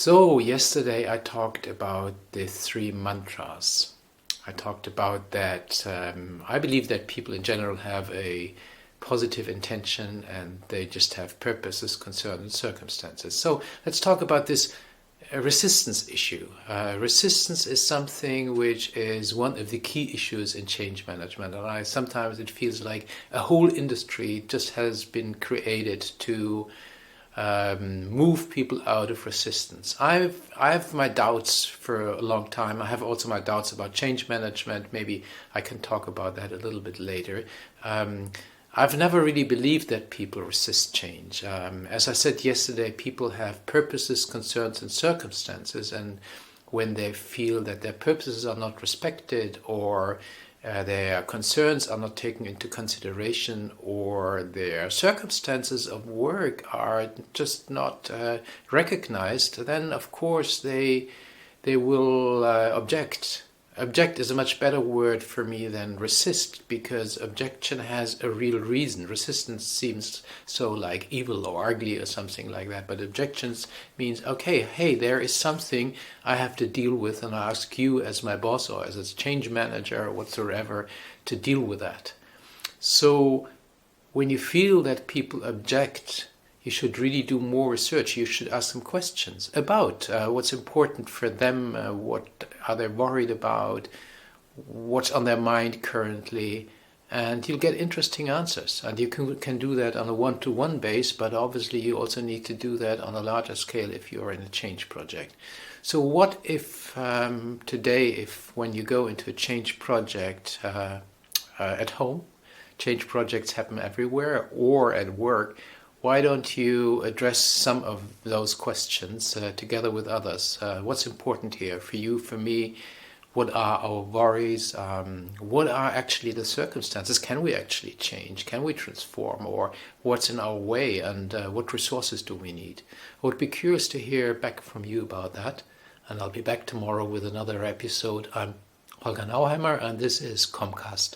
So, yesterday I talked about the three mantras. I talked about that I believe that people in general have a positive intention and they just have purposes, concerns, and circumstances. So, let's talk about this resistance issue. Resistance is something which is one of the key issues in change management, and sometimes it feels like a whole industry just has been created to move people out of resistance. I have my doubts for a long time. I have also my doubts about change management. Maybe I can talk about that a little bit later. I've never really believed that people resist change. As I said yesterday, people have purposes, concerns, and circumstances, and when they feel that their purposes are not respected, or their concerns are not taken into consideration, or their circumstances of work are just not recognized, then of course they will object. Object is a much better word for me than resist, because objection has a real reason. Resistance seems so like evil or ugly or something like that, but objections means, okay, hey, there is something I have to deal with, and I ask you as my boss or as a change manager or whatsoever to deal with that. So when you feel that people object, you should really do more research. You should ask them questions about what's important for them, what are they worried about, what's on their mind currently, and you'll get interesting answers. And you can do that on a one-to-one base, but obviously you also need to do that on a larger scale if you're in a change project. So what if today, if when you go into a change project at home, change projects happen everywhere, or at work, why don't you address some of those questions together with others? What's important here for you, for me? What are our worries? What are actually the circumstances? Can we actually change? Can we transform? Or what's in our way? And what resources do we need? I would be curious to hear back from you about that. And I'll be back tomorrow with another episode. I'm Holger Nauheimer, and this is Comcast.